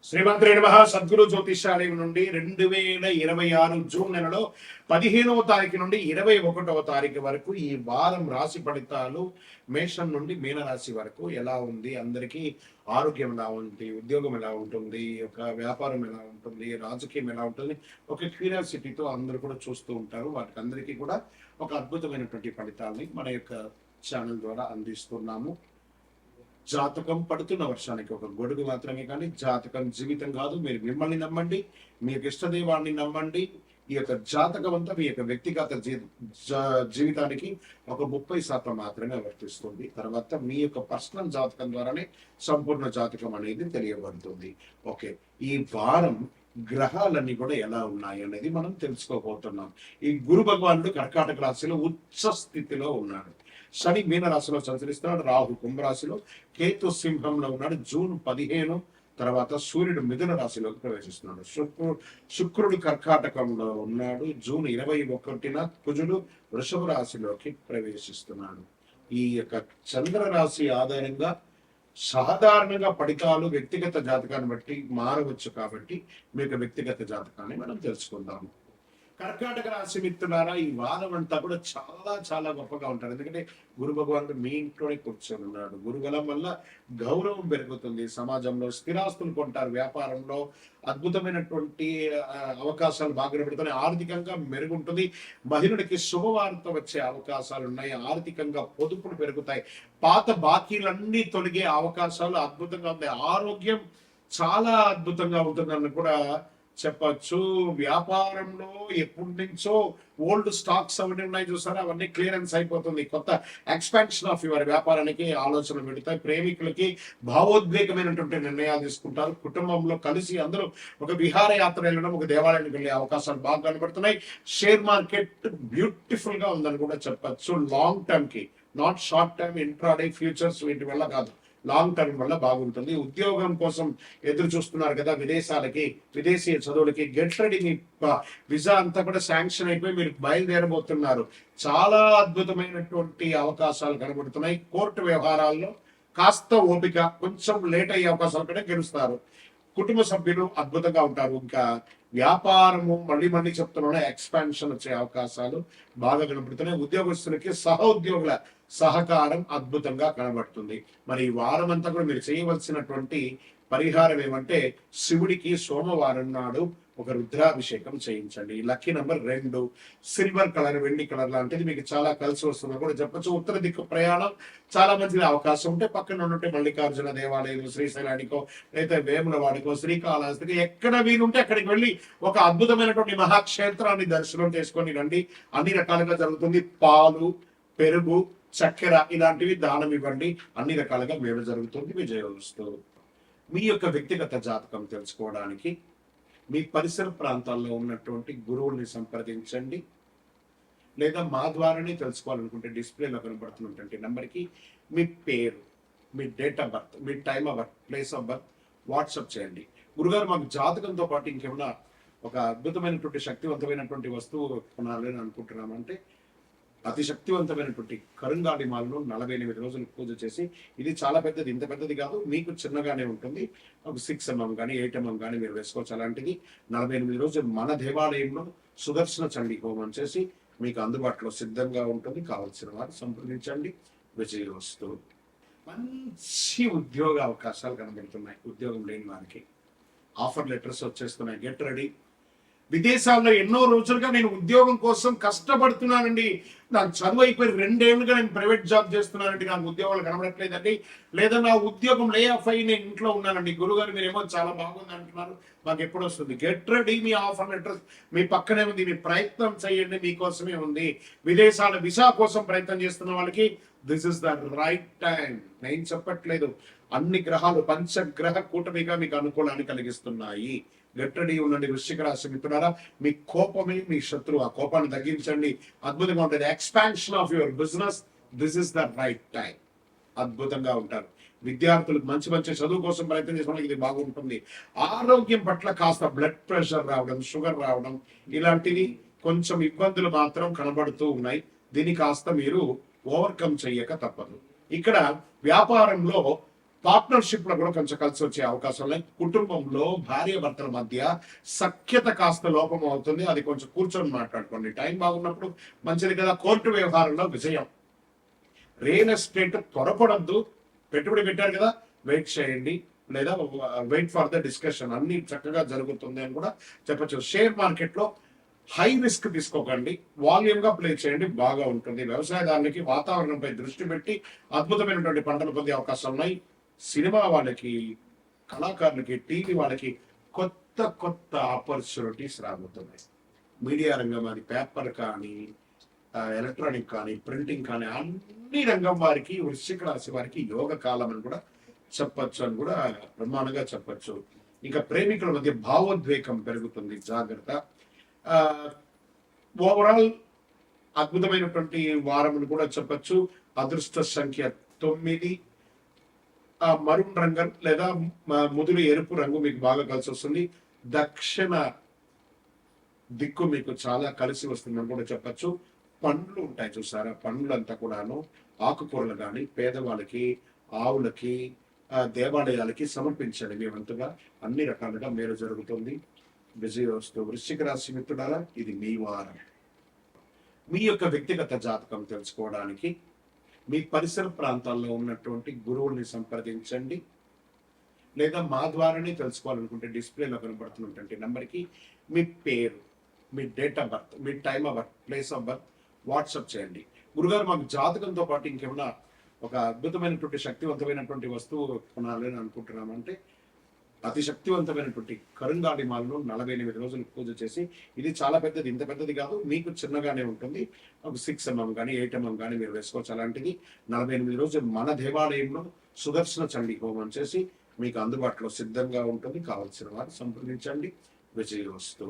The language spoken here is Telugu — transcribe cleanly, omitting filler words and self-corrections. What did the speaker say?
శ్రీమంత్రి నమః. సద్గురు జ్యోతిషాలయం నుండి 2026 జూన్ నెలలో 15వ తారీఖు నుండి 21వ తారీఖు వరకు ఈ వారం రాశి ఫలితాలు మేషం నుండి మీనరాశి వరకు ఎలా ఉంది, అందరికీ ఆరోగ్యం ఎలా ఉంది, ఉద్యోగం ఎలా ఉంటుంది, ఒక వ్యాపారం ఎలా ఉంటుంది, రాజకీయం ఎలా ఉంటుంది, ఒక క్యూరియాసిటీతో అందరూ కూడా చూస్తూ ఉంటారు. వాటికి అందరికీ కూడా ఒక అద్భుతమైనటువంటి ఫలితాలని మన యొక్క ఛానల్ ద్వారా అందిస్తున్నాము. జాతకం పడుతున్న వర్షానికి ఒక గొడుగు మాత్రమే, కానీ జాతకం జీవితం కాదు. మీరు మిమ్మల్ని నమ్మండి, మీ యొక్క ఇష్టదైవాన్ని నమ్మండి. ఈ యొక్క జాతకం అంతా మీ యొక్క వ్యక్తిగత జీవితానికి ఒక 30% మాత్రమే వర్తిస్తుంది. తర్వాత మీ యొక్క పర్సనల్ జాతకం ద్వారానే సంపూర్ణ జాతకం అనేది తెలియబడుతుంది. ఓకే, ఈ వారం గ్రహాలన్నీ కూడా ఎలా ఉన్నాయి అనేది మనం తెలుసుకోబోతున్నాం. ఈ గురు భగవానుడు కర్కాటక రాశిలో ఉచ్చ స్థితిలో ఉన్నాడు. శని మీన రాశిలో సంచరిస్తున్నాడు. రాహు కుంభరాశిలో, కేతు సింహంలో ఉన్నాడు. జూన్ 15 తర్వాత సూర్యుడు మిథున రాశిలోకి ప్రవేశిస్తున్నాడు. శుక్రుడు కర్కాటకంలో ఉన్నాడు. జూన్ 21న కుజుడు వృషభ రాశిలోకి ప్రవేశిస్తున్నాడు. ఈ యొక్క చంద్ర రాశి ఆధారంగా సాధారణంగా ఫలితాలు వ్యక్తిగత జాతకాన్ని బట్టి మారవచ్చు. కాబట్టి మీకు వ్యక్తిగత జాతకాన్ని మనం తెలుసుకుందాము. కర్కాటక రాశి మిత్రులారా, ఈ వారం అంతా కూడా చాలా చాలా గొప్పగా ఉంటారు. ఎందుకంటే గురు భగవానుడు మీ ఇంట్లోనే కూర్చొని ఉన్నాడు. గురుబలం వల్ల గౌరవం పెరుగుతుంది, సమాజంలో స్థిరాస్తులు కొంటారు, వ్యాపారంలో అద్భుతమైనటువంటి అవకాశాలు బాగా పెడుతున్నాయి, ఆర్థికంగా మెరుగుంటుంది. మహిళలకి శుభవార్త వచ్చే అవకాశాలు ఉన్నాయి, ఆర్థికంగా పొదుపులు పెరుగుతాయి, పాత బాకీలన్నీ తొలగే అవకాశాలు అద్భుతంగా ఉన్నాయి. ఆరోగ్యం చాలా అద్భుతంగా ఉంటుందని కూడా చెప్పచ్చు. వ్యాపారంలో ఎప్పటి నుంచో ఓల్డ్ స్టాక్స్ అవన్నీ ఉన్నాయి చూసారా, అవన్నీ క్లియరెన్స్ అయిపోతుంది. కొత్త ఎక్స్పాన్షన్ ఆఫ్ యువర్ వ్యాపారానికి ఆలోచన పెడతాయి. ప్రేమికులకి భావోద్వేగమైనటువంటి నిర్ణయాలు తీసుకుంటారు. కుటుంబంలో కలిసి అందరూ ఒక విహారయాత్ర వెళ్ళడం, ఒక దేవాలయానికి వెళ్ళే అవకాశాలు బాగా కనబడుతున్నాయి. షేర్ మార్కెట్ బ్యూటిఫుల్ గా ఉందని కూడా చెప్పచ్చు. లాంగ్ టర్మ్ కి, not short term, intraday futures వీటి వల్ల కాదు, లాంగ్ టర్మ్ వల్ల బాగుంటుంది. ఉద్యోగం కోసం ఎదురు చూస్తున్నారు కదా, విదేశీ చదువులకి గెట్ రెడీ. మీ విజా అంతా కూడా శాంక్షన్ అయిపోయి మీరు బయలుదేరబోతున్నారు. చాలా అద్భుతమైనటువంటి అవకాశాలు కనబడుతున్నాయి. కోర్టు వ్యవహారాల్లో కాస్త ఓపిక, కొంచెం లేట్ అయ్యే అవకాశాలు కూడా గెలుస్తారు. కుటుంబ సభ్యులు అద్భుతంగా ఉంటారు. ఇంకా వ్యాపారము మళ్ళీ చెప్తున్నాను, ఎక్స్పాన్షన్ వచ్చే అవకాశాలు బాగా కనబడుతున్నాయి. ఉద్యోగస్తులకి సహోద్యోగుల సహకారం అద్భుతంగా కనబడుతుంది. మరి ఈ వారం అంతా కూడా మీరు చేయవలసినటువంటి పరిహారం ఏమంటే, శివుడికి సోమవారం నాడు ఒక రుద్రాభిషేకం చేయించండి. లక్కీ నెంబర్ 2, సిల్వర్ కలర్, వెండి కలర్ లాంటిది మీకు చాలా కలిసి వస్తుందో కూడా చెప్పచ్చు. ఉత్తర దిక్కు ప్రయాణం చాలా మంచిది అవకాశం ఉంటే పక్కన ఉన్నట్టు మల్లికార్జున దేవాలయం, శ్రీశైలానికో లేదా వేములవాడికో, శ్రీకాళహస్తికి ఎక్కడ వీలుంటే అక్కడికి వెళ్ళి ఒక అద్భుతమైనటువంటి మహాక్షేత్రాన్ని దర్శనం చేసుకొని రండి. అన్ని రకాలుగా జరుగుతుంది. పాలు, పెరుగు, చక్కెర ఇలాంటివి దానం ఇవ్వండి. అన్ని రకాలుగా మేలు జరుగుతుంది. విజయోస్తు. మీ యొక్క వ్యక్తిగత జాతకం తెలుసుకోవడానికి మీ పరిసర ప్రాంతాల్లో ఉన్నటువంటి గురువుల్ని సంప్రదించండి, లేదా మా ద్వారానే తెలుసుకోవాలనుకుంటే డిస్ప్లేలో కనబడుతున్నటువంటి నెంబర్కి మీ పేరు, మీ డేట్ ఆఫ్ బర్త్, మీ time of birth, place of birth WhatsApp చేయండి. గురుగారు, మాకు జాతకంతో పాటు ఇంకేమైనా ఒక అద్భుతమైనటువంటి శక్తివంతమైనటువంటి వస్తువు కొనాలని అనుకుంటున్నామంటే, అతి శక్తివంతమైనటువంటి కరుంగాడి మాలను 48 రోజులు పూజ చేసి, ఇది చాలా పెద్దది, ఇంత పెద్దది కాదు, మీకు చిన్నగానే ఉంటుంది, ఒక 6 mm కానీ 8 mm కానీ మీరు వేసుకోవచ్చు. అలాంటిది 48 రోజులు మన దేవాలయంలో సుదర్శన చండీ హోమం చేసి మీకు అందుబాటులో సిద్ధంగా ఉంటుంది. కావలసిన వారు సంప్రదించండి. విజయోస్తు. మంచి ఉద్యోగ అవకాశాలు కనబడుతున్నాయి. ఉద్యోగం లేని వారికి ఆఫర్ లెటర్స్ వచ్చేస్తున్నాయి. Get ready. విదేశాల్లో ఎన్నో రోజులుగా నేను ఉద్యోగం కోసం కష్టపడుతున్నానండి, నాకు చదువు అయిపోయి 2 ఏళ్ళుగా నేను ప్రైవేట్ జాబ్ చేస్తున్నానండి, నాకు ఉద్యోగాలు కనబడట్లేదండి, లేదా నా ఉద్యోగం లే ఆఫ్ అయ్యి నేను ఇంట్లో ఉన్నానండి. గురుగారు మీరేమో చాలా బాగుంది అంటున్నారు, మాకు ఎప్పుడు వస్తుంది? Get ready. మీ ఆఫర్ లెటర్స్ మీ పక్కనే ఉంది, మీ ప్రయత్నం చేయండి, మీకోసమే ఉంది. విదేశాల వీసా కోసం ప్రయత్నం చేస్తున్న వాళ్ళకి this is the right time. నేను చెప్పట్లేదు, అన్ని గ్రహాలు పంచగ్రహ కూటమిగా మీకు అనుకూలాన్ని కలిగిస్తున్నాయి. గట్టడి ఉండండి. వృశ్చిక రాశి మిత్రులారా, మీ కోపమే మీ శత్రువు. ఆ కోపాన్ని తగ్గించండి. అద్భుతంగా ఉంటుంది. Expansion of your business, this is the right time. అద్భుతంగా ఉంటారు. విద్యార్థులకు మంచి చదువు కోసం ప్రయత్నం చేసుకోవడానికి ఇది బాగుంటుంది. ఆరోగ్యం పట్ల కాస్త బ్లడ్ ప్రెషర్ రావడం, షుగర్ రావడం ఇలాంటివి కొంచెం ఇబ్బందులు మాత్రం కనబడుతూ ఉన్నాయి. దీన్ని కాస్త మీరు ఓవర్కమ్ చెయ్యక తప్పదు. ఇక్కడ వ్యాపారంలో పార్ట్నర్షిప్ లో కూడా కొంచెం కలిసి వచ్చే అవకాశం ఉన్నాయి. కుటుంబంలో భార్య భర్తల మధ్య సఖ్యత కాస్త లోపం అవుతుంది. అది కొంచెం కూర్చొని మాట్లాడుకోండి. టైం బాగున్నప్పుడు మంచిది కదా. కోర్టు వ్యవహారంలో విజయం. రియల్ ఎస్టేట్ త్వరపడద్దు. పెట్టుబడి పెట్టారు కదా, వెయిట్ చేయండి, లేదా వెయిట్ ఫర్ ద డిస్కషన్. అన్ని చక్కగా జరుగుతుంది అని కూడా చెప్పచ్చు. షేర్ మార్కెట్ లో హై రిస్క్ తీసుకోకండి, వాల్యూమ్ గా ప్లే చేయండి, బాగా ఉంటుంది. వ్యవసాయదారునికి వాతావరణంపై దృష్టి పెట్టి అద్భుతమైనటువంటి పంటలు పొందే అవకాశాలు ఉన్నాయి. సినిమా వాళ్ళకి, కళాకారులకి, టీవీ వాళ్ళకి కొత్త కొత్త ఆపర్చునిటీస్ రాబోతున్నాయి. మీడియా రంగం, అది పేపర్ కానీ, ఎలక్ట్రానిక్ కానీ, ప్రింటింగ్ కానీ, అన్ని రంగం వారికి, వృశ్చిక రాశి వారికి యోగ కాలం అని కూడా చెప్పచ్చు అని కూడా బ్రహ్మాండంగా చెప్పచ్చు. ఇంకా ప్రేమికుల మధ్య భావోద్వేగం పెరుగుతుంది, జాగ్రత్త. ఓవరాల్ అద్భుతమైనటువంటి వారం అని కూడా చెప్పచ్చు. అదృష్ట సంఖ్య 9. మరూన్ రంగు లేదా ముదురు ఎరుపు రంగు మీకు బాగా కలిసి వస్తుంది. దక్షిణ దిక్కు మీకు చాలా కలిసి వస్తుందని కూడా చెప్పచ్చు. పండ్లు ఉంటాయి చూసారా, పండ్లంతా కూడాను ఆకుకూరలు కానీ పేదవాళ్ళకి, ఆవులకి, దేవాలయాలకి సమర్పించండి. మీ వంతుగా అన్ని రకాలుగా మేలు జరుగుతుంది. విజయ వస్తూ. వృశ్చిక రాశి మిత్రులారా, ఇది మీ వారం. మీ యొక్క వ్యక్తిగత జాతకం తెలుసుకోవడానికి మీ పరిసర ప్రాంతాల్లో ఉన్నటువంటి గురువుల్ని సంప్రదించండి, లేదా మా ద్వారానే తెలుసుకోవాలనుకుంటే డిస్ప్లేలో కనబడుతున్నటువంటి నెంబర్కి మీ పేరు, మీ డేట్ ఆఫ్ బర్త్, మీ time of birth, place of birth WhatsApp చేయండి. గురుగారు, మాకు జాతకంతో పాటు ఇంకేమైనా ఒక అద్భుతమైనటువంటి శక్తివంతమైనటువంటి వస్తువు కొనాలి అని అనుకుంటున్నామంటే, అతి శక్తివంతమైనటువంటి కరుంగాడి మాలను 48 రోజులు పూజ చేసి, ఇది చాలా పెద్దది, ఇంత పెద్దది కాదు, మీకు చిన్నగానే ఉంటుంది, ఒక 6 mm కానీ 8 mm కానీ మీరు వేసుకోవచ్చు. అలాంటిది 48 రోజులు మన దేవాలయంలో సుదర్శన చండీ హోమం చేసి మీకు అందుబాటులో సిద్ధంగా ఉంటుంది. కావలసిన వారు సంప్రదించండి. విజయోస్తు.